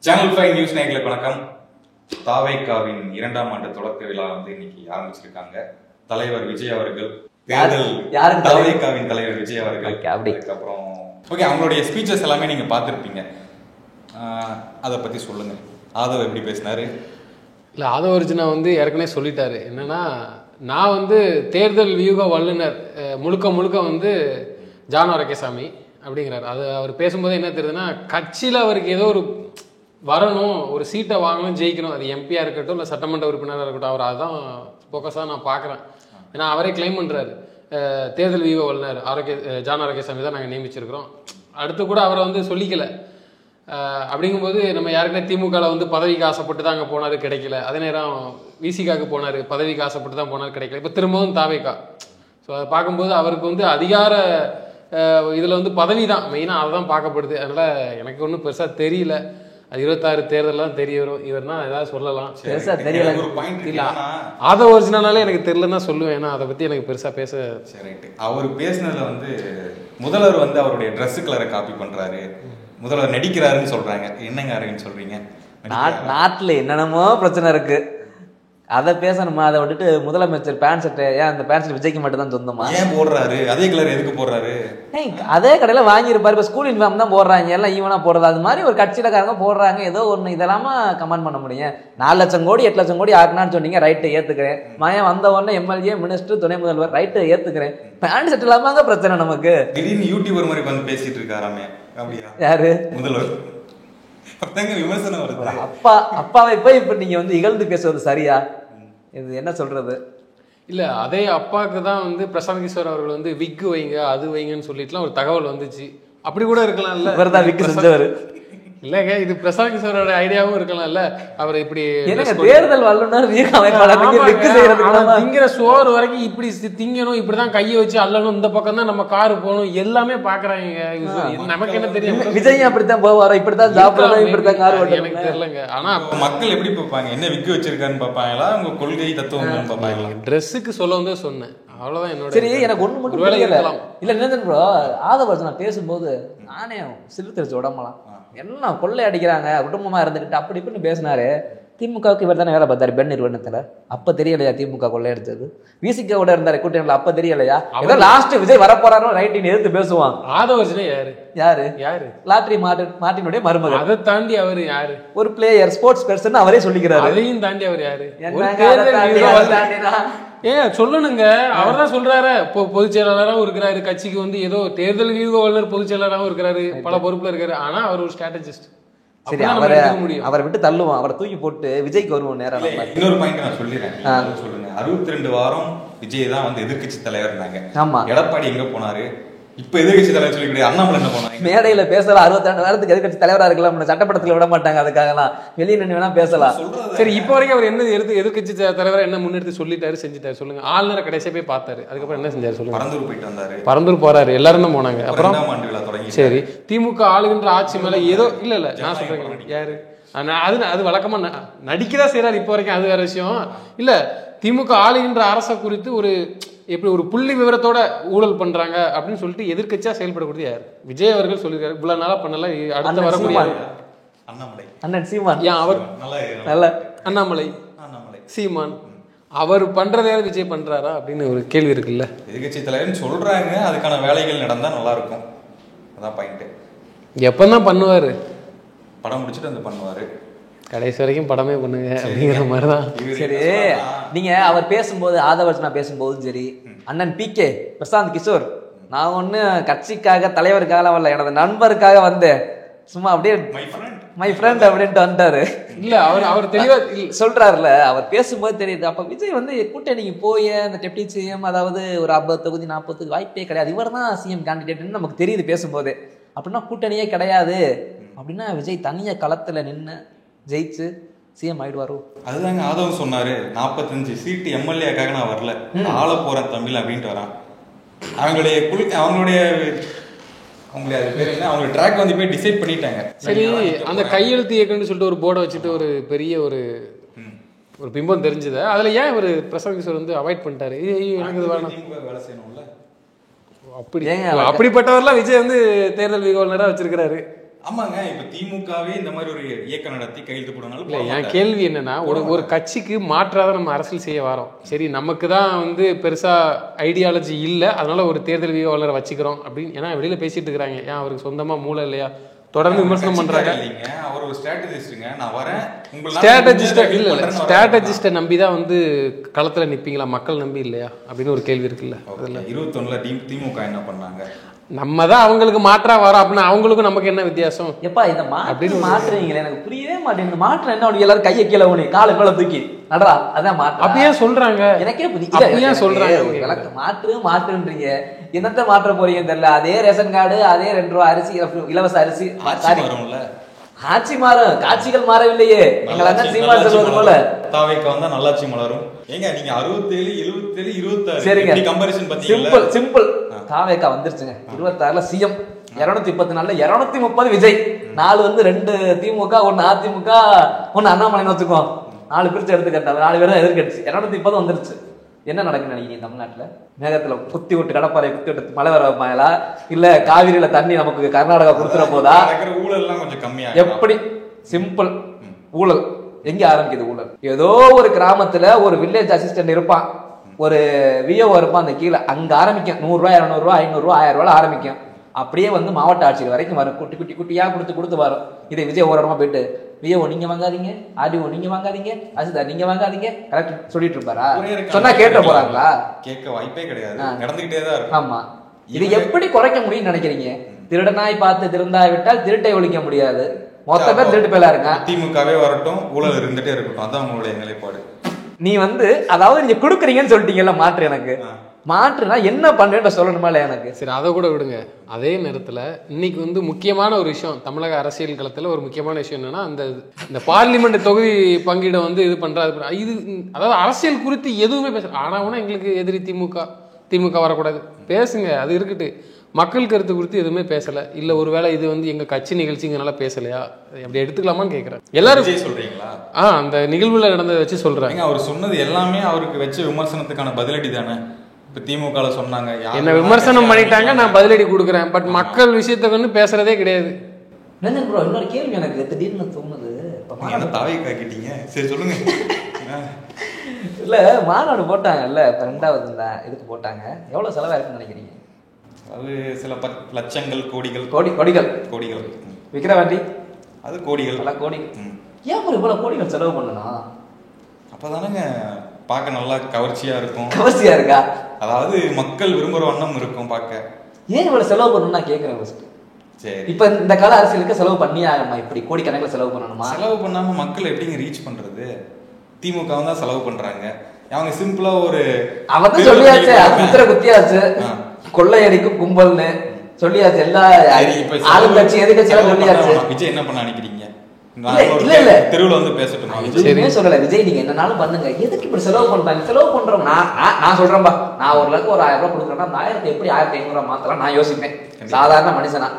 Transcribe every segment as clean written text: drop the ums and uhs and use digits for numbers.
Channel 5 news நேயர்களுக்கு வணக்கம். தாவேகாவின் 2ஆம் ஆண்டு தொடக்க விழா இன்னைக்கு ஆரம்பிச்சிருக்காங்க. தலைவர் விஜய் அவர்கள் தாவேகாவின் தலைவர் விஜய் அவர்கள் அதுக்கப்புறம் அவங்களுடைய ஸ்பீச்சஸ் எல்லாமே நீங்க பார்த்துருப்பீங்க. அதை பத்தி சொல்லுங்க. ஆதவ் எப்படி பேசினாரு? இல்லை, ஆதவ அர்ஜுனா ஏற்கனவே சொல்லிட்டாரு. என்னன்னா, நான் தேர்தல் வியூக வல்லுநர் முழுக்க ஜான் ஆரோக்கியசாமி அப்படிங்கிறார். அது அவர் பேசும்போது என்ன தெரியுதுன்னா, கட்சியில் அவருக்கு ஏதோ ஒரு வரணும், ஒரு சீட்டை வாங்கணும், ஜெயிக்கணும். அது எம்பியாக இருக்கட்டும் இல்லை சட்டமன்ற உறுப்பினராக இருக்கட்டும், அவர் அதுதான் ஃபோக்கஸாக நான் பார்க்குறேன். ஏன்னா அவரே கிளைம் பண்ணுறாரு, தேர்தல் வியூக வல்லுநர் ஜான் ஆரோக்கியசாமி தான் நாங்கள் நியமிச்சிருக்கிறோம். அடுத்து கூட அவரை சொல்லிக்கலை. அப்படிங்கும்போது நம்ம யாருக்குமே திமுகவில் பதவிக்கு ஆசைப்பட்டு தான் அங்கே போனார், கிடைக்கல. அதே நேரம் விசிகாவுக்கு போனார், பதவிக்கு ஆசைப்பட்டு தான் போனார், கிடைக்கல. இப்போ திரும்பவும் தாவேகா. ஸோ அதை பார்க்கும்போது அவருக்கு அதிகார இதில் பதவி தான் மெயினாக அதை தான் பார்க்கப்படுது. அதனால் எனக்கு ஒன்றும் பெருசாக தெரியல. அது 26 தேர்தலாம் தெரிய வரும். இவர்னா ஏதாவது சொல்லலாம், பெருசாக தெரியல. இல்லை, ஆதவ ஒரிஜினலாலே எனக்கு தெரியலன்னு தான் சொல்லுவேன். ஏன்னா அதை பற்றி எனக்கு பெருசாக பேச. சரி, அவர் பேசினதில் முதல்வர் அவருடைய ட்ரெஸ் கலரை காப்பி பண்ணுறாரு, முதல்வர் நடிக்கிறாருன்னு சொல்கிறாங்க. என்னங்க அரவிந்த் சொல்கிறீங்க? நாட்டில் என்னென்னமோ பிரச்சனை இருக்குது, அதை பேசணுமா? அதை விட்டுட்டு முதலமைச்சர் பேண்ட் ஷர்ட், ஏன் அந்த பேண்ட் ஷர்ட் விஜய்க்கு மட்டும் தான் சொந்தமா? ஏன் போடுறாரு? அதே கலர் எதுக்கு போடுறாரு? அதே கடையில் வாங்கியிருப்பாரு. இப்போ ஸ்கூல் யூனிஃபார்ம் தான் போடுறாங்க, எல்லாம் ஈவனாக போடுறது. அது மாதிரி ஒரு கட்சியிலக்காரங்க போடுறாங்க, ஏதோ ஒன்று. இதெல்லாமா கமெண்ட் பண்ண முடியும்? 4 லட்சம் கோடி 8 லட்சம் கோடி ஆக்குனான்னு சொன்னீங்க, ரைட்டு ஏற்றுக்கிறேன். மயம் வந்த உடனே எம்எல்ஏ மினிஸ்டர் துணை முதல்வர், ரைட்டு ஏற்றுக்கிறேன். பேண்ட் ஷர்ட் இல்லாமங்க பிரச்சனை நமக்கு. திடீர்னு யூடியூபர் மாதிரி பேசிட்டு இருக்காராமே, அப்படியா? யாரு? முதல்வர். விமர்சனம் வருது. அப்பாவை போய் இப்ப நீங்க இகழ்ந்து பேசுவது சரியா? இது என்ன சொல்றது? இல்ல, அதே அப்பாவுக்கு தான் பிரசாந்த் கிஷோர் அவர்கள் விக்கு வைங்க அது வைங்கன்னு சொல்லிட்டுலாம் ஒரு தகவல் வந்துச்சு. அப்படி கூட இருக்கலாம் இல்ல, இவர் தான் விக்கு செஞ்சவர் இல்லங்க. இது பிரசாந்த் கிஷோரோட ஐடியாவும் இருக்கலாம் இல்ல. அவர் இப்படி தேர்தல் வல்லுநர் திங்கிற சோறு வரைக்கும் இப்படி திங்கணும், இப்படிதான் கையை வச்சு அள்ளணும், இந்த பக்கம் தான் நம்ம காரு போகணும், எல்லாமே பாக்குறாங்க. நமக்கு என்ன தெரியும்? விஜய் அப்படித்தான் போவாரோ, இப்படித்தான் சாப்பிடணும், இப்படித்தான் கார் ஓட்டணும், எனக்கு தெரியலங்க. ஆனா மக்கள் எப்படி பார்ப்பாங்க? என்ன விக்கு வச்சிருக்கான்னு பார்ப்பாங்களா, உங்க கொள்கை தத்துவம் பார்ப்பாங்களா? ட்ரெஸ்ஸுக்கு சொல்ல சொன்னேன், அவ்வளவுதான் என்னோட. சரி, எனக்கு ஒண்ணு மட்டும் புரியல. இல்ல என்ன ப்ரோ, ஆதவ அர்ஜுனா பேசும்போது நானே சிலுத்தரிச்சு உடம்பலாம் எல்லாம் கொள்ளை அடிக்கிறாங்க, குடும்பமா இருந்துக்கிட்டு அப்படி இப்படின்னு பேசினாரு. திமுகவுக்கு இவர் தானே வேலை பார்த்தாரு பெண் நிறுவனத்துல. அப்ப தெரியலையா திமுக கொள்ளை எடுத்தது? விசிகோட இருந்தாரு கூட்டணியில, அப்ப தெரியலையா? லாஸ்ட் விஜய் வரப்போறாரோ ரைட்டின்னு எதிர்த்து பேசுவான். ஆதவ அர்ஜுனா யாரு? லாட்ரி மார்ட்டினுடைய மருமகன். அதை தாண்டி அவர் யாரு? ஒரு பிளேயர், ஸ்போர்ட்ஸ் பர்சன், அவரே சொல்லிக்கிறாரு. அதையும் தாண்டி அவர் யாரு? சொல்லணுங்க. அவர் தான் சொல்றாரு, பொதுச் செயலாளராகவும் இருக்கிறாரு, கட்சிக்கு ஏதோ தேர்தல் வியூக வல்லுநர் பொதுச் செயலாளராகவும் இருக்கிறாரு, பல பொறுப்புல இருக்காரு. ஆனா அவர் ஒரு ஸ்ட்ராட்டஜிஸ்ட். சரி, அவரை விட்டு தள்ளுவோம், அவரை தூக்கி போட்டு விஜய்க்கு வருவோம் நேரம். இன்னொரு பாயிண்ட் நான் சொல்லிடுறேன், சொல்லுங்க. 62 வாரம் விஜய் தான் எதிர்கட்சி தலைவர். ஆமா, எடப்பாடி எங்க போனாரு? இப்ப எதிர்கட்சி தலைவர் சொல்லி அண்ணாமலை என்ன போனாங்க? மேடையில பேசலாம். 62 வாரத்துக்கு எதிர்கட்சி தலைவரா இருக்கலாம், சட்டப்படத்துல விட மாட்டாங்க, அதுக்காகலாம் வெளியே நின்று வேணா பேசலாம். சரி, இப்ப வரைக்கும் அவர் என்ன எதிர்கட்சி தலைவரா என்ன முன்னெடுத்து சொல்லிட்டாரு, செஞ்சுட்டாரு சொல்லுங்க. ஆளுநரை கடைசியா போய் பார்த்தாரு, அதுக்கப்புறம் என்ன செஞ்சாரு சொல்லுங்க? பரந்தூர் போயிட்டு வந்தாரு. பரந்தூர் போறாரு, எல்லாரும் என்ன போனாங்க. அப்புறம் சரி, திமுக ஆளுகின்ற ஆட்சி மேல ஏதோ இல்ல நான் சொல்றேன், யாரு அது வழக்கமா நடிக்கதான் செய்யறாரு இப்ப வரைக்கும், அது வேற விஷயம் இல்ல. திமுக ஆளுகின்ற அரசை குறித்து ஒரு எப்படி ஒரு புள்ளி விவரத்தோட ஊழல் பண்றாங்க அப்படின்னு சொல்லிட்டு எதிர்கட்சியா செயல்படக்கூடிய யார்? விஜய் அவர்கள் சொல்லிருக்காரு, இவ்வளவு நாளா பண்ணல, அடுத்த வரக்கூடிய அண்ணன் சீமான். அவர் அண்ணாமலை சீமான் அவர் பண்றதே விஜய் பண்றாரா அப்படின்னு ஒரு கேள்வி இருக்குல்ல. எதிர்கட்சி தலைவர்னு சொல்றாங்க, அதுக்கான வேலைகள் நடந்தா நல்லா இருக்கும். அதான் பாயிண்ட். எப்பதான் பண்ணுவாரு? படம் முடிச்சுட்டு பண்ணுவாரு, கடைசி வரைக்கும் படமே பண்ணுங்க அப்படிங்கிற மாதிரிதான். சரி, நீங்க அவர் பேசும்போது, ஆதவ அர்ஜுனா பேசும்போதும் சரி, அண்ணன் PK பிரசாந்த் கிஷோர், நான் ஒண்ணு கட்சிக்காக தலைவருக்காக வரல, எனது நண்பருக்காக வந்தேன், சும்மா அப்படியே மை ஃப்ரெண்ட் அப்படின்ட்டு வந்துட்டாரு. இல்ல, அவர் தெளிவா சொல்றாருல, அவர் பேசும்போது தெரியுது. அப்ப விஜய் கூட்டணிக்கு போய் அந்த டெப்டி சிஎம், அதாவது ஒரு 50 தொகுதி 40 தொகுதி வாய்ப்பே கிடையாது, இவர் தான் சிஎம் கேண்டிடேட்னு நமக்கு தெரியுது பேசும்போது. அப்படின்னா கூட்டணியே கிடையாது அப்படின்னா விஜய் தனியா களத்துல நின்று ஜெயிச்சு சிஎம் ஆயிடுவாரோ? அதுதாங்க ஆதவம் சொன்னாரு, 45 சீட்டு எம்எல்ஏக்காக நான் வரல, ஆள போறேன் தமிழ் அப்படின்ட்டு வரான். அவங்களுடைய அது பேர் என்ன, அவங்க ட்ராக் போய் டிசைட் பண்ணிட்டாங்க. சரி, அந்த கையெழுத்து இயக்கம்னு சொல்லிட்டு ஒரு போர்டை வச்சுட்டு ஒரு பெரிய ஒரு பிம்பம் தெரிஞ்சது. அதுல ஏன் ஒரு பிரசாந்த் கிஷோர் அவாய்ட் பண்ணிட்டாரு? எனக்கு இது வேணாம், வேலை செய்யணும்ல. அப்படிப்பட்டவர்லாம் விஜய் தேர்தல் விகோலரா வச்சிருக்கிறாரு. ஆமாங்க, இப்ப திமுகவே இந்த மாதிரி ஒரு இயக்கம் நடத்தி கையெழுத்து போடனாலும் இல்லை, என் கேள்வி என்னன்னா, ஒரு கட்சிக்கு மாற்றாத நம்ம அரசியல் செய்ய வரோம். சரி, நமக்கு தான் வந்து பெருசா ஐடியாலஜி இல்லை, அதனால ஒரு தேர்தல் வியூகவலரை வச்சுக்கிறோம் அப்படின்னு ஏன்னா வெளியில பேசிட்டு இருக்கிறாங்க. ஏன் அவருக்கு சொந்தமா மூளை இல்லையா? தொடர்ந்து விமர்சனம் பண்றாங்க. அவர் ஒரு ஸ்ட்ராட்டஜிஸ்ட்ங்க, நான் வரேன் ஸ்ட்ராட்டஜிஸ்ட்டை நம்பி தான் வந்து களத்துல நிப்பீங்களா? மக்கள் நம்பி இல்லையா அப்படின்னு ஒரு கேள்வி இருக்குல்ல. 21ல திமுக என்ன பண்ணாங்க? நம்ம தான் அவங்களுக்கு மாற்றா வரோம் அப்படின்னா அவங்களுக்கும் நமக்கு என்ன வித்தியாசம்? எப்பா இந்த அப்படின்னு மாற்றுறீங்களே, எனக்கு புரியவே மாட்டேங்குது. இந்த மாற்றம் என்ன? எல்லாரும் கையை கீழே ஊனி காலை மேல தூக்கி நடரா, அதான் மாற்றம். அப்படியே சொல்றாங்க. எனக்கே புரியல சொல்றாங்க மாற்றுன்றீங்க. என்னத்த மாற்ற போறீங்கன்னு தெரியல. அதே ரேஷன் கார்டு, அதே 2 ரூபா அரிசி, இலவச அரிசி. ஆட்சி மாறும், காட்சிகள் மாறவில்லையே. எங்களை சீமான் சொல்வது போல தாவேக்கா வந்தா நல்லாட்சி மலரும். ஏங்க நீங்க 67, 77, 26 சரிங்க, கம்பேரிசன் பாத்தீங்களா? சிம்பிள். தாவேக்கா வந்துருச்சுங்க 26ல சிஎம், 214ல 230 விஜய், 4 வந்து 2 திமுக, 1 அதிமுக, 1 அண்ணாமலைன்னு வச்சுக்கோ. 4 பிரிச்சு எடுத்துக்கிட்டாங்க. 4 பேரும் எதிர்கட்சி. 230 வந்துருச்சு. என்ன நடக்குன்னு நினைக்கிறீங்க தமிழ்நாட்டுல? மேகத்துல குத்தி விட்டு கடப்பாறை குத்தி விட்டு மழை வர மாயலா, இல்ல காவிரியில தண்ணி நமக்கு கர்நாடகா கொடுத்துட போதா? ஊழல் எல்லாம் கொஞ்சம் கம்மியா எப்படி? சிம்பிள். ஊழல் எங்க ஆரம்பிக்குது? ஊழல் ஏதோ ஒரு கிராமத்துல ஒரு வில்லேஜ் அசிஸ்டன்ட் இருப்பான், ஒரு விஓ இருப்பான், அந்த கீழே அங்க ஆரம்பிக்கும். 100 ரூபாய், 200 ரூபாய், 500 ரூபாய், 1000 ரூபாய் ஆரம்பிக்கும். அப்படியே வந்து மாவட்ட ஆட்சியர் வரைக்கும் வரும். குட்டி குட்டி குட்டியா கொடுத்து வரும். இதை விஜய் ஓரமா போயிட்டு விஓ நீங்க வாங்காதீங்க, ஆர்டிஓ நீங்க வாங்காதீங்க, அசிதா நீங்க வாங்காதீங்க, கரெக்ட் சொல்லிட்டு இருப்பாரா? சொன்னா கேட்ட போறாங்களா? கேட்க வாய்ப்பே கிடையாது, நடந்துகிட்டே தான் இருக்கு. ஆமா, இது எப்படி குறைக்க முடியும்னு நினைக்கிறீங்க? திருடனாய் பார்த்து திருந்தாய் விட்டால் திருட்டை ஒழிக்க முடியாது. மொத்த பேர் திருட்டு பேலா இருக்க. திமுகவே வரட்டும், ஊழல் இருந்துட்டே இருக்கட்டும், அதான் உங்களுடைய நிலைப்பாடு. நீ வந்து அதாவது நீங்க கொடுக்குறீங்கன்னு சொல்லிட்டீங்கல்ல மாற்று. எனக்கு மாற்றுனா என்ன பண்ணுன்னு சொல்லணுமா இல்லையா? எனக்கு சரி, அதை கூட விடுங்க. அதே நேரத்தில் இன்னைக்கு வந்து முக்கியமான ஒரு விஷயம் தமிழக அரசியல் களத்தில் ஒரு முக்கியமான விஷயம் என்னன்னா, இந்த பார்லிமெண்ட் தொகுதி பங்கீடை வந்து இது பண்றாரு. இது அதாவது அரசியல் குறித்து எதுவுமே பேச. ஆனால் எங்களுக்கு எதிரி திமுக வரக்கூடாது பேசுங்க, அது இருக்கட்டு. மக்கள் கருத்து குறித்து எதுவுமே பேசலை. இல்லை ஒருவேளை இது வந்து எங்கள் கட்சி நிகழ்ச்சிங்கனால பேசலையா, அப்படி எடுத்துக்கலாமான்னு கேட்குறேன். எல்லாரும் சொல்றீங்களா? அந்த நிகழ்வுல நடந்ததை வச்சு சொல்றாங்க. அவர் சொன்னது எல்லாமே அவருக்கு வச்ச விமர்சனத்துக்கான பதிலடி தானே. இப்போ திமுக சொன்னாங்க, என்ன விமர்சனம் பண்ணிட்டாங்க, நான் பதிலடி கொடுக்குறேன். பட் மக்கள் விஷயத்தை வந்து பேசுறதே கிடையாது. இன்னொரு கேள்வி எனக்கு திடீர்னு தோணுது. தாவேக்கா கேட்டீங்க, சரி சொல்லுங்க. இல்ல மாநாடு போட்டாங்கல்ல, இப்போ 2வது இதுக்கு போட்டாங்க. எவ்வளவு செலவாயிருக்குன்னு நினைக்கிறீங்க? அது சில லட்சங்கள், கோடிகள். விக்கிரவாண்டி அது கோடிகள், பல கோடிகள். ஏன் இவ்வளவு கோடிகள் செலவு பண்ணணும்? அப்பதானங்க பார்க்க நல்லா கவர்ச்சியா இருக்கும். கவர்ச்சியா இருக்கா? அதாவது மக்கள் விரும்புற வண்ணம் இருக்கும் பார்க்க. ஏன் இவ்வளவு செலவு பண்ணணும்னு நான் கேட்கிறேன் ஃபர்ஸ்ட். சரி, இப்ப இந்த கால அரசியலுக்கு செலவு பண்ணி ஆகணுமா? இப்படி கோடிக்கணக்கில் செலவு பண்ணணுமா? செலவு பண்ணாம மக்கள் எப்படிங்க ரீச் பண்றது? திமுக தான் செலவு பண்றாங்க. அவங்க சிம்பிளா ஒரு அவன் சொல்லியாச்சு, முத்திர குத்தியாச்சு, கொள்ளையடிக்கும் கும்பல்னு சொல்லியாச்சு. எல்லா ஆளுங்கட்சி எதிர்கட்சியெல்லாம் சொல்லியாச்சு. விஜய் என்ன பண்ண நினைக்கிறீங்க? இல்ல தெருவுல வந்து பேசட்டுமா? எதுவுமே சொல்லல. விஜய் நீங்க என்னன்னாலும் பண்ணுங்க, எதுக்கு இப்படி செலவு பண்றாங்க? செலவு பண்றோம். நான் சொல்றேன்பா, நான் ஒரு லட்சம் ஒரு 1000 ரூபாய் கொடுக்குறேன்னா அந்த 1000 எப்படி 1500 மாத்தலாம் நான் யோசிப்பேன். சாதாரண மனுஷனா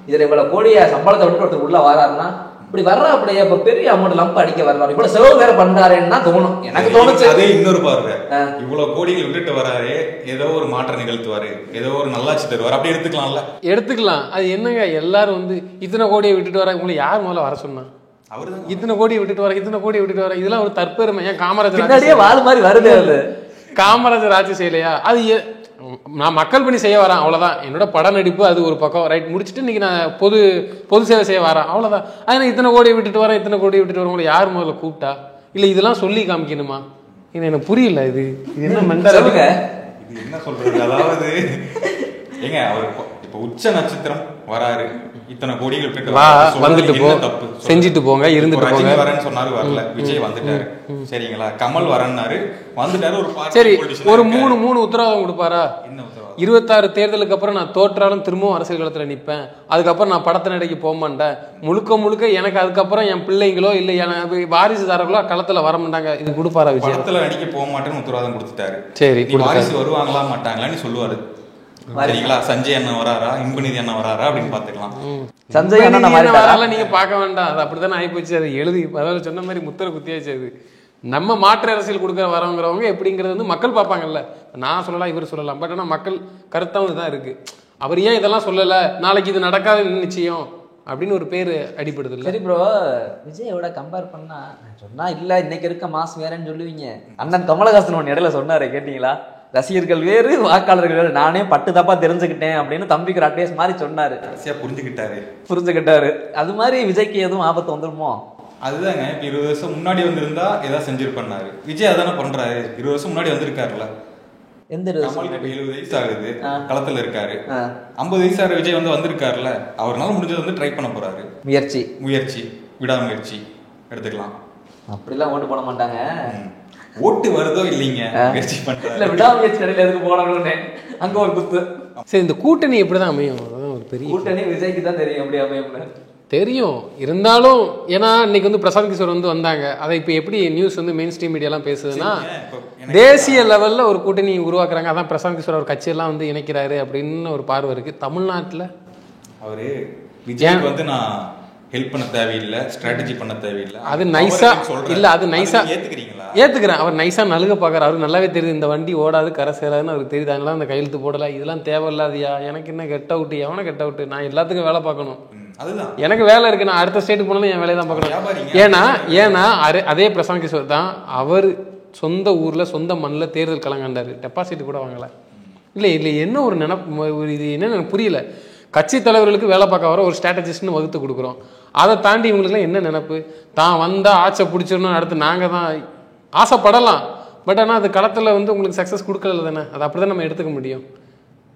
இதுல இவ்வளவு கோடிய சம்பளத்தை விட்டு ஒருத்தர் உள்ள வராருன்னா இப்படி வர்ற அப்படியே இப்ப பெரிய அமௌண்ட் லம்ப அடிக்க வர்றாரு, இவ்வளவு செலவு வேற பண்றாருன்னா தோணும். எனக்கு தோணுச்சு. அதே இன்னொரு பார்வை, இவ்வளவு கோடிகள் விட்டுட்டு வராரு, ஏதோ ஒரு மாற்றம் நிகழ்த்துவாரு, ஏதோ ஒரு நல்லாட்சி தருவாரு, அப்படி எடுத்துக்கலாம். அது என்னங்க எல்லாரும் வந்து இத்தனை கோடியை விட்டுட்டு வர, உங்களை யார் முதல்ல வர சொன்னா? இத்தனை கோடியை விட்டுட்டு வர இதெல்லாம் ஒரு தற்பெருமை. ஏன் காமராஜர் வாழ் மாதிரி வருது? காமராஜர் ஆட்சி செய்யலையா? அது நான் மக்கள் பணி செய்ய வரேன், அவ்வளவுதான். என்னோட பட நடிப்பு அது ஒரு பக்கம் ரைட் முடிச்சுட்டு இன்னைக்கு நான் பொது சேவை செய்ய வரேன், அவ்வளவுதான். அதனால இத்தனை கோடியை விட்டுட்டு வரேன் உங்களை யார் முதல்ல கூப்பிட்டா? இல்ல இதெல்லாம் சொல்லி காமிக்கணுமா? இது எனக்கு புரியல. இது என்ன மெண்டல்? இது என்ன சொல்றது? அதாவது ஏங்க அவர் இப்ப உச்ச நட்சத்திரம் வராரு, இத்தனை கோடிகள் வந்துட்டு போ, செஞ்சுட்டு போங்க, இருந்துட்டு போங்க. வரேன்னு சொன்னாரு, வரல. விஜய் வந்துட்டாரு, சரிங்களா? கமல் வரேன்னாரு, வந்துட்டாரு. சரி, ஒரு மூணு உத்தரவாதம் கொடுப்பாரா? என்ன உத்தரவாதம்? 26 தேர்தலுக்கு அப்புறம் நான் தோற்றாலும் திரும்பவும் அரசியல் களத்துல நிப்பேன், அதுக்கப்புறம் நான் படத்தை நடிக்க போக மாட்டேன், முழுக்க எனக்கு அதுக்கப்புறம் என் பிள்ளைங்களோ இல்ல வாரிசுதாரர்களோ களத்துல வர மாட்டாங்க, இது கொடுப்பாரா விஜய்? படத்துல நடிக்க போக மாட்டேன்னு உத்தரவாதம் கொடுத்துட்டாரு. சரி, வாரிசு வருவாங்களா மாட்டாங்களான்னு சொல்லுவாரு, சரிங்களா? சஞ்சய் அண்ணன் வராரா, இன்பநிதி அண்ணன் வராரா அப்படின்னு பாத்துக்கலாம். சஞ்சய் அண்ணன் வரால நீங்க பார்க்க வேண்டாம், அது அப்படித்தானே ஆயிப்போச்சு. அது எழுதி அதாவது சொன்ன மாதிரி முத்திர குத்தியாச்சு. அது நம்ம மாற்று அரசியல் கொடுக்க வரவங்கிறவங்க எப்படிங்கிறது வந்து மக்கள் பார்ப்பாங்கல்ல. நான் சொல்லலாம், இவர் சொல்லலாம், பட் ஆனால் மக்கள் கருத்தாவும் இதுதான் இருக்கு. அவர் ஏன் இதெல்லாம் சொல்லலை, நாளைக்கு இது நடக்காது நிச்சயம் அப்படின்னு ஒரு பேர் அடிப்படுது இல்லை? சரி ப்ரோ, விஜயோட கம்பேர் பண்ணா சொன்னா இல்ல இன்னைக்கு இருக்க மாஸ் வேறன்னு சொல்லுவீங்க. அண்ணன் கமலஹாசன் ஒன்று இடையில சொன்னாரு, கேட்டீங்களா? ரசிகர்கள் வேறு வாக்காளர்கள் வேறு, நானே பட்டு தப்பா தெரிஞ்சுக்கிட்டேன் அப்படின்னு தம்பிக்கு ஒரு அட்வைஸ் மாதிரி சொன்னாரு. புரிஞ்சுக்கிட்டாரு. அது மாதிரி விஜய்க்கு எதுவும் ஆபத்து வந்துருமோ? அதுதாங்க. இப்ப 20 வருஷம் முன்னாடி வந்திருந்தா ஏதாவது செஞ்சிருப்பாரு. விஜய் அதானே பண்றாரு. 20 வருஷம் முன்னாடி வந்திருக்காருல்ல. எந்த 70 வயசு ஆகுது, களத்துல இருக்காரு. 50 வயசு ஆகிற விஜய் வந்திருக்காருல்ல, அவரால் முடிஞ்சது ட்ரை பண்ண போறாரு. முயற்சி விடாமுயற்சி எடுத்துக்கலாம். அப்படிலாம் ஓட்டு போட மாட்டாங்க. ஓட்டு வருதோ இல்லைங்க, முயற்சி பண்றாரு. விடாமுயற்சி கடையில் எதுக்கு போடணும்னு அங்க ஒரு குத்து. சரி, இந்த கூட்டணி எப்படிதான் அமையும்? ஒரு பெரிய கூட்டணி விஜய்க்கு தான் தெரியும் எப்படி அமையும் தெரியும். இருந்தாலும் ஏன்னா இன்னைக்கு பிரசாந்த் கிஷோர் வந்தாங்க. அதை இப்போ எப்படி நியூஸ் மெயின் ஸ்ட்ரீம் மீடியாலாம் பேசுதுன்னா, தேசிய லெவலில் ஒரு கூட்டணி உருவாக்குறாங்க. அதான் பிரசாந்த் கிஷோர் அவர் கட்சியெல்லாம் இணைக்கிறாரு அப்படின்னு ஒரு பார்வை இருக்கு. தமிழ்நாட்டில் அவரு விஜய் நான் ஹெல்ப் பண்ண தேவையில்லை, ஸ்ட்ராட்டஜி பண்ண தேவையில்லை, அது நைஸா இல்ல, அது நைஸா ஏத்துக்கிறேன். அவர் நைஸா நலுக பாக்குறாரு. அவருக்கு நல்லாவே தெரியுது இந்த வண்டி ஓடாது, கரை சேராதுன்னு அவருக்கு தெரியுது. அதனால அந்த கையெழுத்து போடல. இதெல்லாம் தேவையில்லாதியா, எனக்கு என்ன கெட் அவுட், எவனை கெட் அவுட், நான் எல்லாத்துக்கும் வேலை பார்க்கணும். எனக்கு வேலை இருக்கு, நான் அடுத்த ஸ்டேட்டுக்கு போனாலும் என் வேலையை தான் பார்க்கணும். ஏன்னா அதே பிரசாந்த் கிஷோர் தான் அவர் சொந்த ஊர்ல சொந்த மண்ணில் தேர்தல் களங்காண்டாரு, டெபாசிட் கூட வாங்கல. இல்லை என்ன ஒரு நினைப்பு, இது என்னன்னு எனக்கு புரியல. கட்சி தலைவர்களுக்கு வேலை பார்க்க வர ஒரு ஸ்ட்ராட்டஜிஸ்ட்னு வகுத்து கொடுக்குறோம். அதை தாண்டி இவங்களுக்குலாம் என்ன நினைப்பு, தான் வந்தால் ஆட்சை பிடிச்சிடணும், அடுத்து நாங்கள் தான் ஆசைப்படலாம். பட் ஆனால் அது களத்தில் உங்களுக்கு சக்ஸஸ் கொடுக்கல தானே, அது அப்படி தான் நம்ம எடுத்துக்க முடியும்.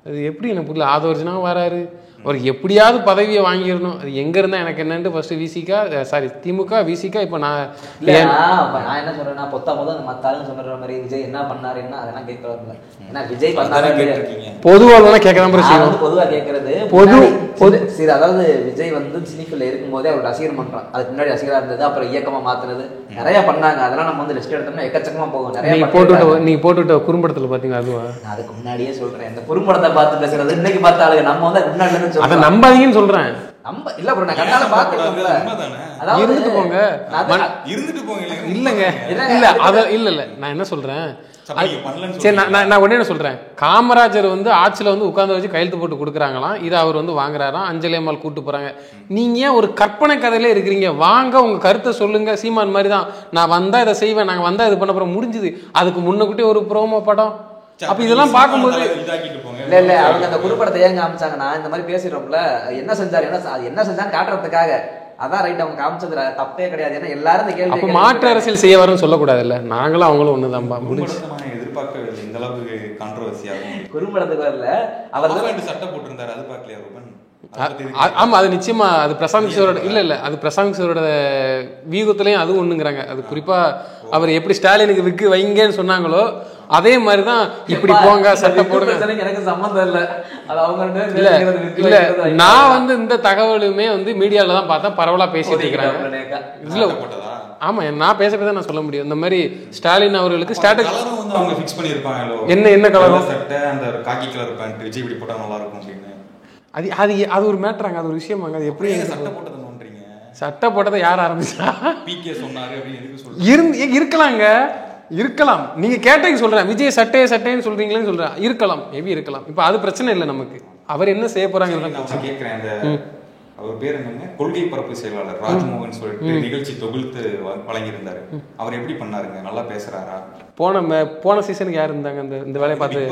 அது எப்படி எனக்கு புரியல. ஆதவர்ஜனாக வராரு, அவர் எப்படியாவது பதவியை வாங்கிடணும். அது எங்கே இருந்தால் எனக்கு என்னன்ட்டு ஃபர்ஸ்ட் திமுக விசிகா. இப்போ நான் என்ன சொல்றேன்னா, பொத்தா போதும் மத்தாலும் சொல்ற மாதிரி விஜய் என்ன பண்ணாரு என்ன அதெல்லாம் கேட்கறது. ஏன்னா விஜய் பண்ணாரு பொதுவாக கேட்கறான். பொதுவா கேட்கறது சரி. அதாவது விஜய் சினிக்குள்ள இருக்கும் போதே அவர் ரசிகர் பண்றான். அதுக்கு முன்னாடி ரசிகரா இருந்தது, அப்புறம் இயக்கமா மாத்துறது நிறைய பண்ணாங்க. அதெல்லாம் நம்ம லிஸ்ட் எடுத்தோம்னா எக்கச்சக்கமா போகும். நிறைய நீ போட்டுவிட்ட குறும்படத்துல பாத்தீங்க. அதுவா அதுக்கு முன்னாடியே சொல்றேன், இந்த குறும்படத்தை பார்த்து பேசுறது இன்னைக்கு பார்த்தாலும் நம்ம முன்னாடி அதை நம்பாதீங்கன்னு சொல்றேன். இல்ல ப்ரோ, நான் கண்ணால பாத்துட்டேன். இருந்துட்டு போங்க இல்லங்க. இல்ல அத இல்ல நான் என்ன சொல்றேன், சரி நான் உடனே என்ன சொல்றேன், காமராஜர் ஆட்சியில உட்கார்ந்து வச்சு கையெழுத்து போட்டு கொடுக்குறாங்களாம். இதை அவர் வாங்குறாராம். அஞ்சலி அம்மாள் கூட்டு போறாங்க. நீங்க ஏன் ஒரு கற்பனை கதையில இருக்கிறீங்க? வாங்க உங்க கருத்தை சொல்லுங்க. சீமான் மாதிரி தான், நான் வந்தா இதை செய்வேன், நாங்க வந்தா இது பண்ண போறோம், முடிஞ்சுது. அதுக்கு முன்னக்கூட்டி ஒரு ப்ரோமோ படம். அப்ப இதெல்லாம் பார்க்கும்போது இல்ல அவங்க அந்த குறும்படத்தை ஏங்க காமிச்சாங்கன்னா, இந்த மாதிரி பேசிடுறோம்ல, என்ன செஞ்சான்னு காட்டுறதுக்காக. அதான் ரைட், அவங்க காமிச்சதுல தப்பே கிடையாது. ஏன்னா எல்லாரும் கேள்வி அப்ப மாற்று அரசியல் செய்ய வரன்னு சொல்லக்கூடாது இல்ல. நாங்களும் அவங்களும் ஒண்ணுதான். எதிர்பார்க்கவில்லை இந்த அளவுக்கு கான்ட்ரோவர்சியாகும். குறும்படத்துக்கு வரல, அவர் சட்டை போட்டிருந்தாரு, அது பார்க்கலையா ரூபன்? ஆமா, அது நிச்சயமா அது பிரசாந்த் கிஷோரோட இல்ல அது பிரசாந்த் கிஷோரோட வியூகத்திலையும் அது ஒண்ணுங்கிறாங்க. அது குறிப்பா அவர் எப்படி ஸ்டாலினுக்கு விக்கு வைங்கன்னு சொன்னாங்களோ அதே மாதிரிதான் இப்படி போங்க சட்டை போடுங்க. எனக்கு சம்பந்தம் இல்ல. இல்ல நான் இந்த தகவலுமே மீடியால தான் பார்த்தேன், பரவலா பேசிட்டு இருக்கிறாங்க. இல்ல ஆமா, நான் பேசப்பதான் நான் சொல்ல முடியும். இந்த மாதிரி ஸ்டாலின் அவர்களுக்கு ஸ்ட்ராட்டஜி அவங்க ஃபிக்ஸ் பண்ணிருப்பாங்க. என்ன கலர் சட்டை, அந்த காக்கி கலர் பேண்ட் விஜய் இப்படி போட்டா நல்லா இருக்கும் அப்படின்னு. அது ஒரு மேட்டராங்க, அது ஒரு விஷயமாங்க. அது எப்படி சட்டை போட்டதை நோன்றீங்க? சட்டை போட்டதை யார் ஆரம்பிச்சா? பிகே சொன்னாரு அப்படின்னு இருக்கலாங்க, இருக்கலாம். நீங்க கேட்டீங்க சொல்றேன், விஜய் சட்டைன்னு சொல்றீங்களேன்னு சொல்றேன். இருக்கலாம், மேபி இருக்கலாம். இப்ப அது பிரச்சனை இல்லை நமக்கு. அவர் என்ன செய்ய போறாங்க கேட்கிறேன். அவர் பேர் என்னங்க, கொள்கை பரப்பு செயலாளர் ராஜ்மோகன் சொல்லிட்டு நிகழ்ச்சி தொகுத்து வழங்கியிருந்தாரு. அவர் எப்படி பண்ணாருங்க? நல்லா பேசுறாரா? போன சீசனுக்கு யார் இருந்தாங்க இந்த வேலையை பார்த்து?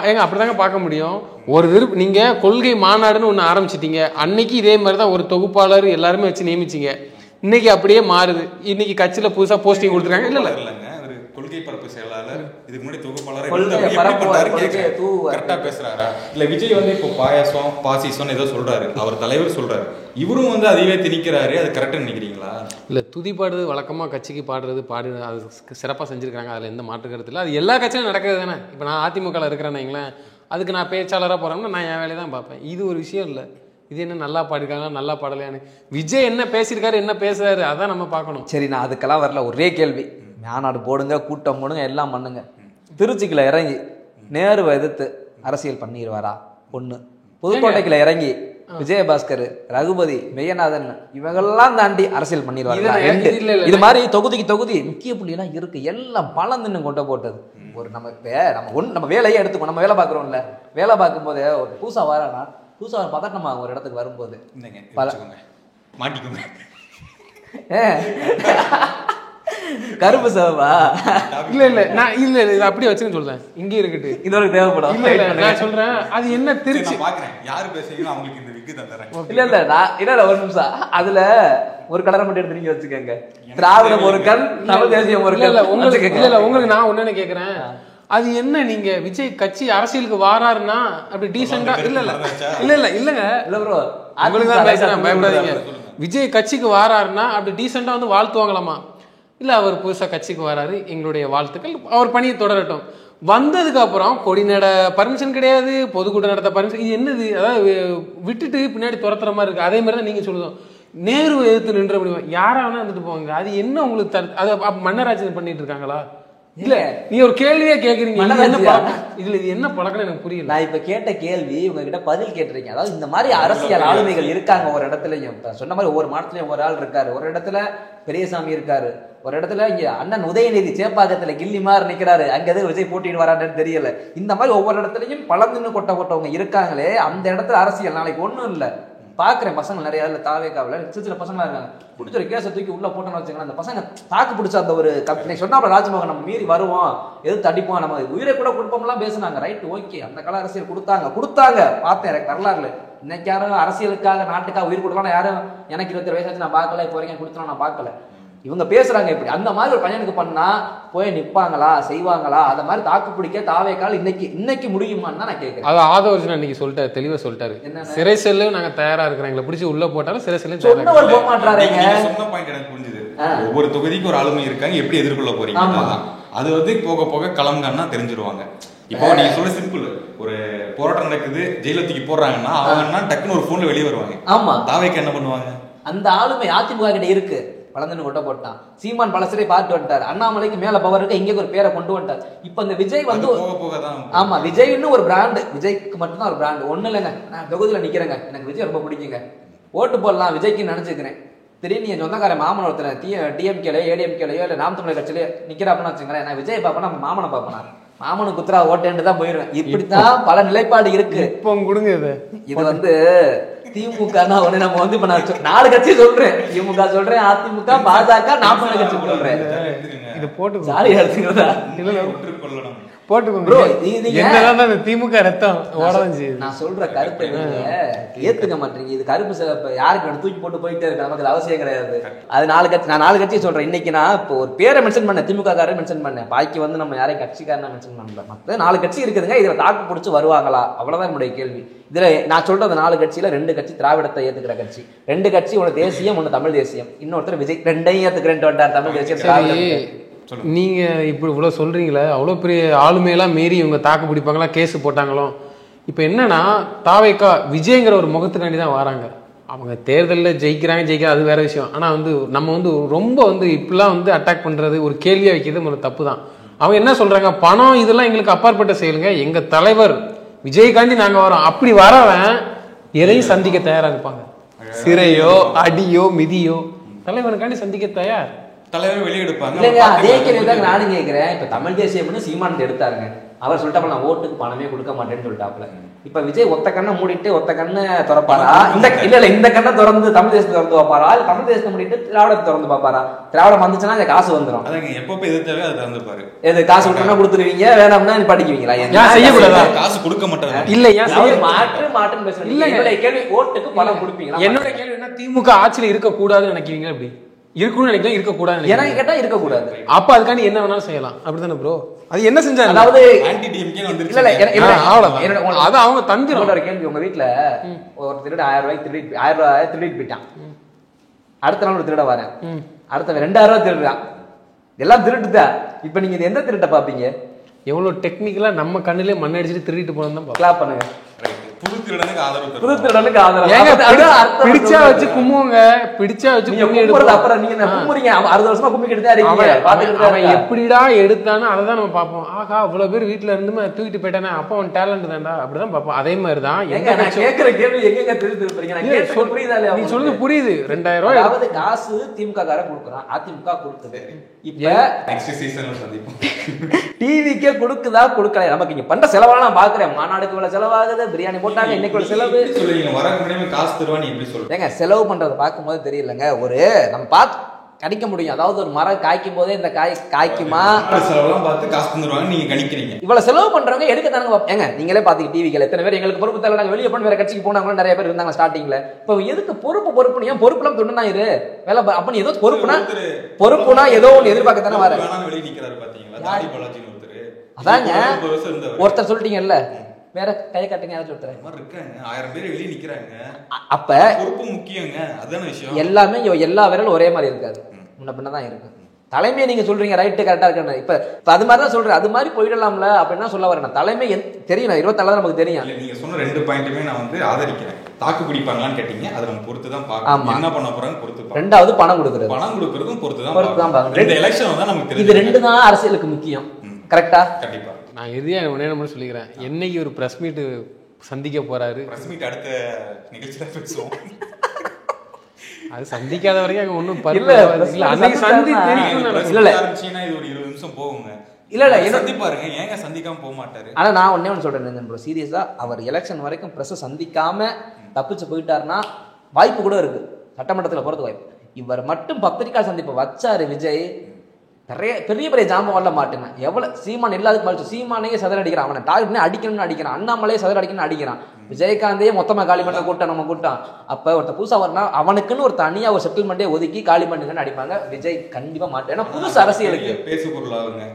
ஏங்க அப்படிதாங்க பார்க்க முடியும். ஒரு நீங்க கொள்கை மாநாடுன்னு ஒண்ணு ஆரம்பிச்சிட்டீங்க. அன்னைக்கு இதே மாதிரிதான் ஒரு தொகுப்பாளர் எல்லாருமே வச்சு நியமிச்சிங்க. இன்னைக்கு அப்படியே மாறுது. இன்னைக்கு கட்சியில புதுசா போஸ்டிங் கொடுத்துருக்காங்க. இல்ல கொள்கை பரப்பு செயலாளர், இதுக்கு முன்னாடி தொகுப்பாளர் கரெக்டா பேசுறாரா? இல்ல விஜய் இப்போ பாயாசம் பாசிசம் ஏதோ சொல்றாரு, அவர் தலைவர் சொல்றாரு, இவரும் அதுவே திணிக்கிறாரு. அது கரெக்டா நினைக்கிறீங்களா? இல்ல துதி பாடுறது வழக்கமா கட்சிக்கு பாடுறது அது சிறப்பா செஞ்சிருக்காங்க. அதுல எந்த மாற்று கருத்து இல்லை. அது எல்லா கட்சியிலும் நடக்கிறது தானே. இப்ப நான் அதிமுக இருக்கிறேன்னு அதுக்கு நான் பேச்சாளராக போறேன்னா நான் என் வேலையை தான் பார்ப்பேன். இது ஒரு விஷயம் இல்லை. இது என்ன நல்லா பாடிருக்காங்க நல்லா பாடலையான்னு விஜய் என்ன பேசியிருக்காரு என்ன பேசுறாரு அதான் நம்ம பார்க்கணும். சரி, நான் அதுக்கெல்லாம் வரல. ஒரே கேள்வி, மாநாடு போடுங்க, கூட்டம் போடுங்க, எல்லாம் பண்ணுங்க, திருச்சிக்குள்ள இறங்கி நேருவை எதிர்த்து அரசியல் பண்ணிடுவாரா? ஒண்ணு. புதுக்கோட்டைக்குள்ள இறங்கி விஜயபாஸ்கர், ரகுபதி, மெய்யநாதன் இவங்கெல்லாம் தாண்டி அரசியல் பண்ணிடுவாங்க. இது மாதிரி தொகுதி முக்கிய புள்ளியெல்லாம் இருக்கு. எல்லாம் பலம் தின்னு கொண்டு போட்டது. ஒரு நம்ம வேலையை எடுத்துக்கோ. நம்ம வேலை பார்க்குறோம்ல, வேலை பார்க்கும் போதே ஒரு பூசா வரானா புதுசாக பதட்டமா ஒரு இடத்துக்கு வரும்போது மாட்டிக்கோங்க. கருப்பு சவப்பா இல்ல நான் இல்ல அப்படியே வச்சுன்னு சொல்றேன். இங்கே இருக்கட்டு இதோட தேவைப்படும். இல்ல நான் சொல்றேன் அது என்ன திருச்சி பாக்குறேன் யாரு பேசுறீங்களோ அவங்களுக்கு இந்த விக்கு தந்துறேன். இல்ல நான் இல்ல ஒரு நிமிஷம் அதுல ஒரு கலரை மட்டும் எடுத்து நீங்க வச்சுக்கோங்க. திராவிடம் ஒரு கல், தமிழ் தேசியம் ஒரு கல். உங்களுக்கு நான் ஒன்னு கேக்குறேன், அது என்ன நீங்க விஜய் கட்சி அரசியலுக்கு வாராருன்னா அப்படி டீசெண்டா இல்லங்க ப்ரோ உங்களுக்கு தான் பேசுறேன், பயப்படாதீங்க. விஜய் கட்சிக்கு வாராருன்னா அப்படி டீசெண்டா வந்து வாழ்த்துவாங்களாமா. இல்ல அவர் புதுசா கட்சிக்கு வராரு, எங்களுடைய வாழ்த்துக்கள், அவர் பணியை தொடரட்டும். வந்ததுக்கு அப்புறம் கொடி நட பர்மிஷன் கிடையாது, பொதுக்கூட்டம் நடத்த பர்மிஷன், இது என்னது? அதாவது விட்டுட்டு பின்னாடி துரத்துற மாதிரி இருக்கு. அதே மாதிரி தான் நீங்க சொல்லுதோம், நேரு எதிர்த்து நின்ற முடியும், யாரா வேணா வந்துட்டு போவாங்க. அது என்ன உங்களுக்கு அது மன்னராட்சி பண்ணிட்டு இருக்காங்களா? இல்ல நீ ஒரு கேள்வியே கேக்குறீங்க, இதுல இது என்ன பழக்கம் எனக்கு புரியல. நான் இப்ப கேட்ட கேள்வி உங்ககிட்ட பதில் கேட்டிருக்கீங்க. அதாவது இந்த மாதிரி அரசியல் ஆளுமைகள் இருக்காங்க ஒரு இடத்துலயும். சொன்ன மாதிரி ஒவ்வொரு மாநிலத்திலயும் ஒரு ஆள் இருக்காரு, ஒரு இடத்துல பெரியசாமி இருக்காரு, ஒரு இடத்துல இங்க அண்ணன் உதயநிதி சேப்பாக்கத்துல கில்லி மாதிரி நிக்கிறாரு, அங்க எது விஜய் போட்டிட்டு வரான்னு தெரியல. இந்த மாதிரி ஒவ்வொரு இடத்துலயும் பழந்துன்னு கொட்டவங்க இருக்காங்களே, அந்த இடத்துல அரசியல் நாளைக்கு ஒண்ணும் இல்ல. பாக்குறேன் பசங்க நிறைய தாவேக்காவில சில பசங்களா இருக்காங்க, பிடிச்ச கேஸை தூக்கி உள்ள போட்டோன்னு வச்சுக்கலாம். அந்த பசங்க தாக்கு பிடிச்ச அந்த ஒரு சொன்னாப்ல ராஜ்மோகன் நம்ம மீறி வருவோம், எது தடிப்போம், நம்ம உயிரை கூட கொடுப்போம்லாம் பேசுனாங்க. ரைட், ஓகே, அந்த கால அரசியல் கொடுத்தாங்க பார்த்தேன் வரலாறுல. இன்னைக்கு யாரும் அரசியலுக்காக நாட்டுக்காக உயிர் கொடுக்கலாம் யாரும் எனக்கு 27 வயசாச்சு நான் பார்க்கல, இப்போ வரைக்கும் கொடுத்தோம் நான் பார்க்கல. இவங்க பேசுறாங்க இப்படி. அந்த மாதிரி ஒரு பையனுக்கு பண்ணா போய் நிப்பாங்களா, செய்வாங்களா? அத மாதிரி தாக்கு பிடிக்க தாவேக்கால் இன்னைக்கு முடியுமான்னு தான் நான் கேட்கிறேன். அது ஆதவர்ஜன் அன்னைக்கு சொல்லிட்டாரு, தெளிவா சொல்லிட்டாரு, சிறை செல்லு நாங்க தயாரா இருக்கிறோம், எங்களை பிடிச்சி உள்ள போட்டாலும் சிறை செல்லு போக மாட்டாருங்க. சொன்ன பாயிண்ட் எனக்கு புரிஞ்சுது. ஒவ்வொரு தொகுதிக்கு ஒரு ஆளுமை இருக்காங்க, எப்படி எதிர்கொள்ள போறீங்க அது வந்து போக போக களம்கான்னா தெரிஞ்சிருவாங்க. இப்போ நீங்க சொல்ற சிம்பிள், ஒரு போராட்டம் நடக்குது, ஜெயில தூக்கி போடுறாங்கன்னா அவங்க டக்குன்னு ஒரு போன்ல வெளியே வருவாங்க. ஆமா, தாவேக்கு என்ன பண்ணுவாங்க? அந்த ஆளுமை அதிமுக கிட்ட இருக்கு. வளர்ந்துன்னு கொட்ட போட்டான் சீமான், பலசரை பார்த்து வந்துட்டார். அண்ணாமலைக்கு மேல பவர் இருக்கு, இங்கே ஒரு பேரை கொண்டு வந்துட்டார். இப்ப இந்த விஜய் வந்து ஆமா, விஜய்னு ஒரு பிராண்டு, விஜய்க்கு மட்டும்தான் ஒரு பிராண்டு. ஒண்ணு இல்லைங்க, நான் தொகுதியில நிக்கிறேங்க, எனக்கு விஜய் ரொம்ப பிடிக்குங்க, ஓட்டு போடலாம் விஜய்க்கு நினைச்சுக்கிறேன். திடீர்னு என் சொந்தக்கார மாமன் ஒருத்தர் டிஎம்கேலையோ ஏடிஎம்கேலையோ இல்ல நாம் தமிழர் கட்சியில நிக்கிறாப்புன்னு வச்சுக்கிறேன், நான் விஜய் பாப்பனா மாமனை பாப்பனா, மாமனு குத்துரா ஓட்டேன்னு தான் போயிருவேன். இப்படித்தான் பல நிலைப்பாடு இருக்கு. இப்போ கொடுங்க இது வந்து திமுக நம்ம வந்து இப்ப நான் 4 கட்சி சொல்றேன், திமுக சொல்றேன், அதிமுக, பாஜக, நாம் தமிழர் கட்சி சொல்றேன். இது போட்டு சாரி எடுத்துக்கிறதா திமுக ரத்தம் நான் சொல்ற கருத்தை ஏத்துக்க மாட்டீங்க. இது கருப்பு யாருக்கு தூக்கி போட்டு போயிட்டே இருக்கு, நமக்கு அவசியம் கிடையாது. அது 4 கட்சி, நான் 4 கட்சி சொல்றேன். இன்னைக்கு நான் இப்போ ஒரு பேரை மென்ஷன் பண்ணேன், திமுக காரரை மென்ஷன் பண்ணேன், பாக்கி வந்து நம்ம யாரையும் கட்சிக்காரனா மென்ஷன் பண்ணல. மற்ற 4 கட்சி இருக்குதுங்க, இதுல தாக்கு பிடிச்சி வருவாங்களா, அவ்வளவுதான் என்னுடைய கேள்வி. இதுல நான் சொல்றது 4 கட்சியில 2 கட்சி திராவிடத்தை ஏத்துக்கிற கட்சி, 2 கட்சி ஒண்ணு தேசியம், ஒண்ணு தமிழ் தேசியம், இன்னொருத்தர் விஜய். 2ஐயும் ஏத்துக்கிறேன் வந்தார், தமிழ் தேசியம். நீங்க இப்படி இவ்வளவு சொல்றீங்களே, அவ்வளவு பெரிய ஆளுமையெல்லாம் மீறி இவங்க தாக்கு பிடிப்பாங்களா, கேஸ் போட்டாங்களோ. இப்ப என்னன்னா தாவேக்கா விஜய்ங்கிற ஒரு முகத்துக்காண்டி தான் வராங்க. அவங்க தேர்தலில் ஜெயிக்கிறாங்க அது வேற விஷயம். ஆனா வந்து நம்ம வந்து ரொம்ப வந்து இப்பெல்லாம் வந்து அட்டாக் பண்றது, ஒரு கேள்வியா வைக்கிறது ஒரு தப்பு தான். அவங்க என்ன சொல்றாங்க, பணம் இதெல்லாம் எங்களுக்கு அப்பாற்பட்ட செயலுங்க, எங்க தலைவர் விஜய்காண்டி நாங்க வரோம். அப்படி வரவன் எதையும் சந்திக்க தயாரா இருப்பாங்க, சிறையோ அடியோ மிதியோ தலைவனுக்காண்டி சந்திக்க தயார். தலைவர் வெளியெடுப்பாங்க. இல்லைங்க, அதே கேள்விதான் நானும் கேட்கிறேன். இப்ப தமிழ் தேசியம்னு சீமான் எடுத்தாருங்க, அவர் சொல்லிட்டாப்ல நான் ஓட்டுக்கு பணமே கொடுக்க மாட்டேன்னு சொல்லிட்டாப்ல. இப்ப விஜய் ஒத்த கண்ணை மூடிட்டு ஒத்த கண்ணை திறப்பாரா, இந்த கண்ணை திறந்து தமிழ் தேசத்தை திறந்து வைப்பாரா, தமிழ் தேசத்தை மூடிட்டு திராவிடத்தை திறந்து பாப்பாரா? திராவிடம் வந்துச்சுன்னா அந்த காசு வந்துடும். எப்ப எதிர்த்தாவே அதை திறந்துப்பாரு. எது காசு கொடுத்தா கொடுத்துருவீங்க, வேணாம்னா படிக்குவீங்களா? செய்யக்கூடாதா? காசு கொடுக்க மாட்டாங்க. இல்ல மாற்றுன்னு பேசுறீங்க. இல்ல என்னுடைய கேள்வி, ஓட்டுக்கு பணம் கொடுப்பீங்களா? என்னோட கேள்வி என்ன, திமுக ஆட்சியில் இருக்கக்கூடாதுன்னு நினைக்கிறீங்க? அப்படி இருக்கணும்னு நினைக்கிறேன், இருக்கக்கூடாது. எனக்கு கேட்டா இருக்கக்கூடாது. அப்ப அதுக்காண்டி என்ன வேணாலும் செய்யலாம், அப்படித்தானே ப்ரோ? அது என்ன செஞ்சாங்க? அதாவது ஆன்டி டிஎம்கே வந்துருச்சு. இல்ல அது அவங்க தந்திரம். ஒரு கேள்வி, உங்க வீட்டுல ஒரு திருட 1000 ரூபாய்க்கு திருடிட்டு போயிட்டான். அடுத்த நாள் ஒரு திருட வரேன், அடுத்த 2000 ரூபாய் திருடுறான், எல்லாம் திருட்டுதான். இப்ப நீங்க இது எந்த திருட்ட பாப்பீங்க? எவ்வளவு டெக்னிக்கலா நம்ம கண்ணிலே மண் அடிச்சுட்டு திருடிட்டு போனோம் கிளாப் பண்ணுங்க. புது திருடனுக்கு ஆதரவு, புது திருடனுக்கு ஆதரவு. பிடிச்சா வச்சு கும்முங்க, பிடிச்சா வச்சு கும்மி எடுத்து அப்புறம் நீங்க கும்முறீங்க. 60 வருஷமா கும்மிக்கிட்டு தான் இருக்கீங்க. அவன் எப்படிடா எடுத்தானோ அதை தான் நம்ம பார்ப்போம். ஆகா இவ்வளவு பேர் வீட்டுல இருந்து தூக்கிட்டு போயிட்டானே, அப்போ அவன் டேலண்ட் தான்டா, அப்படிதான் பார்ப்போம். அதே மாதிரிதான் கேட்கிற கேள்வி எங்க திருப்பீங்க? நீ சொல்றது புரியுது. 2000 ரூபாய் அதாவது காசு திமுக கார கொடுக்குறான், அதிமுக கொடுக்குது. இப்ப நெக்ஸ்ட் சீசன்ல சந்திப்போம். டிவிக்கே கொடுக்குதா கொடுக்கல, நமக்கு இங்க பண்ற செலவெல்லாம் நான் பாக்குறேன். மாநாடுக்கு இவ்வளவு செலவாகுது, பிரியாணி போட்டாங்க. இன்னைக்கு ஒரு செலவு சொல்லுவீங்க, வர முடியாம காசு தருவான்னு எப்படி சொல்றீங்க? ஏங்க செலவு பண்றதை பார்க்கும்போது தெரியலங்க, ஒரு நம்ம பார்த்து கணிக்க முடியும். அதாவது ஒரு மரம் காய்க்கும் போதே இந்த காய் காய்க்குமா, செலவெல்லாம் பார்த்து காசு தந்துருவாங்க நீங்க கணிக்கிறீங்க. இவ்வளவு செலவு பண்றவங்க எடுக்க தானங்க. ஏங்க நீங்களே பாத்தீங்க டிவிகள் எத்தனை பேர் எங்களுக்கு பொறுப்பு தேவை, நாங்க வெளியே போன வேற கட்சிக்கு போனவங்களும் நிறைய பேர் இருந்தாங்க ஸ்டார்டிங்ல. இப்போ எதுக்கு பொறுப்புன்னு ஏன் பொறுப்புலாம் தொண்ணா இரு வேலை அப்ப ஏதோ பொறுப்புனா ஏதோ ஒன்று எதிர்பார்க்க தானே வர. வெளியே நிக்கிறாரு பாத்தீங்களா, தாடி பாலாஜின்னு ஒருத்தர். அதாங்க ஒருத்தர் சொல்லிட்டீங்கல்ல, வேற கை காட்டுங்க யாராச்சும் ஒருத்தர் இருக்காங்க. 1000 பேர் வெளியே நிக்கிறாங்க. அப்ப பொறுப்பு முக்கியங்க, அதான விஷயம். எல்லாமே எல்லா விரலும் ஒரே மாதிரி இருக்காது, முன்ன பின்னதான் இருக்கு. தலைமையை நீங்க சொல்றீங்க ரைட்டு கரெக்டா இருக்கு. இப்ப அது மாதிரி தான் சொல்றேன், அது மாதிரி போயிடலாம்ல அப்படின்னு சொல்ல வரேன். தலைமை தெரியும், 24 நமக்கு தெரியும். நீங்க சொன்ன 2 பாயிண்ட்டுமே நான் வந்து ஆதரிக்கிறேன். தாக்கு பிடிப்பாங்களான்னு கேட்டீங்க, அதை நம்ம பொறுத்து தான் பார்க்கணும். என்ன பண்ண போறாங்க பொறுத்து. ரெண்டாவது பணம் கொடுக்கறது, பணம் கொடுக்கறதும் பொறுத்து தான் பார்க்கணும். ரெண்டு எலெக்ஷன் தான் நமக்கு தெரியும். இது 2 தான் அரசியலுக்கு முக்கியம். கரெக்டா? கண்டிப்பா. நான் இறுதியா ஒண்ணு சொல்லிக்கிறேன். என்னைக்கு ஒரு பிரஸ் மீட் சந்திக்க போறாரு, பிரஸ் மீட் அடுத்த நிகழ்ச்சியில பேசுவோம். அது சந்திக்காத வரைக்கும் அங்க ஒண்ணும் இல்ல அன்னைக்கு சந்தி தெரியும். இல்ல ஆரம்பிச்சீங்கன்னா இது ஒரு 20 நிமிஷம் போகுங்க. இல்ல சந்திப்பாருங்க, ஏங்க சந்திக்காம போக மாட்டாரு. ஆனா நான் ஒண்ணே ஒன்று சொல்றேன் ப்ரோ, சீரியஸா அவர் எலெக்ஷன் வரைக்கும் பிரஸ் சந்திக்காம தப்பிச்சு போயிட்டாருன்னா வாய்ப்பு கூட இருக்கு, சட்டமன்றத்தில் போறது வாய்ப்பு. இவர் மட்டும் பத்திரிகா சந்திப்பு வச்சாரு விஜய், நிறைய பெரிய பெரிய ஜாம்பம் வரல மாட்டுங்க. எவ்வளவு சீமான் இல்லாததுக்கு மாதிரி சீமானையே சதற அடிக்கிறான், அவனை டார்கெட் அடிக்கணும்னு அடிக்கிறான், அண்ணாமலையே சதற அடிக்கணும்னு அடிக்கிறான், விஜயகாந்தையே மொத்தமா காலி பண்ண கூட்டம் நம்ம கூட்டம். அப்ப ஒருத்த புதுசா வரனா அவனுக்குன்னு ஒரு தனியா ஒரு செட்டில்மெண்டே ஒதுக்கி காலி பண்ணுங்கன்னு அடிப்பாங்க. விஜய் கண்டிப்பா மாட்டேன், ஏன்னா புதுசு அரசியலுக்கு பேசு பொருளாகுங்க.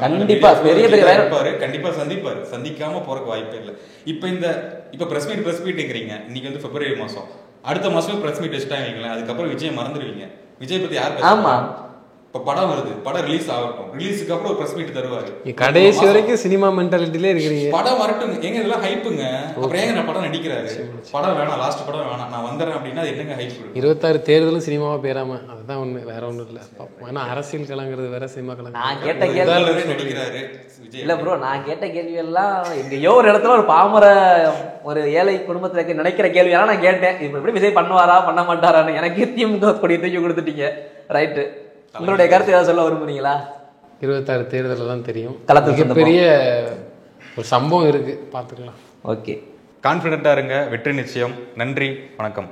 கண்டிப்பா பெரிய பெரிய கண்டிப்பா சந்திப்பாரு, சந்திக்காம போறதுக்கு வாய்ப்பே இல்லை. இப்ப பிரஸ் மீட் இருக்கிறீங்க, இன்னைக்கு வந்து பிப்ரவரி மாசம், அடுத்த மாசமே பிரஸ் மீட் வச்சுட்டாங்க. அதுக்கப்புறம் விஜய் மறந்துடுவீங்க. விஜய் பத்தி யார்? ஆமா, இப்ப படம் வருது, படம் ரிலீஸ் ஆகட்டும், ரிலீஸுக்கு அப்புறம் ஒரு பிரஸ் மீட் தருவாரு. கடைசி வரைக்கும் சினிமா மென்டாலிட்டிலே இருக்கிறீங்க. படம் வரட்டும், எங்க இதெல்லாம் ஹைப்புங்க. அப்புறம் ஏங்க நான் படம் நடிக்கிறாரு, படம் வேணாம், லாஸ்ட் படம் வேணாம், நான் வந்துடுறேன் அப்படின்னா என்னங்க ஹைப்? 26 தேர்தலும் சினிமாவா பேராம, அதுதான் ஒண்ணு, வேற ஒண்ணும் இல்ல. ஏன்னா அரசியல் கலங்கிறது வேற, சினிமா கலங்க. நான் கேட்ட கேள்வி நடிக்கிறாரு இல்ல ப்ரோ, நான் கேட்ட கேள்வி எல்லாம் எங்கேயோ ஒரு இடத்துல ஒரு பாமர ஒரு ஏழை குடும்பத்துல நினைக்கிற கேள்வி எல்லாம் நான் கேட்டேன். இப்ப எப்படி விஜய் பண்ணுவாரா பண்ண மாட்டாரான்னு எனக்கு திமுக கொடி தூக்கி கொடுத்துட்டீங்க. ரைட்டு, உங்களுடைய கருத்து ஏதாவது சொல்ல விரும்புறீங்களா? 26 தேர்தல் தான் தெரியும், களத்தில் பெரிய ஒரு சம்பவம் இருக்கு, பார்த்துக்கலாம். ஓகே, கான்ஃபிடென்ட்டா இருங்க, வெற்றி நிச்சயம். நன்றி, வணக்கம்.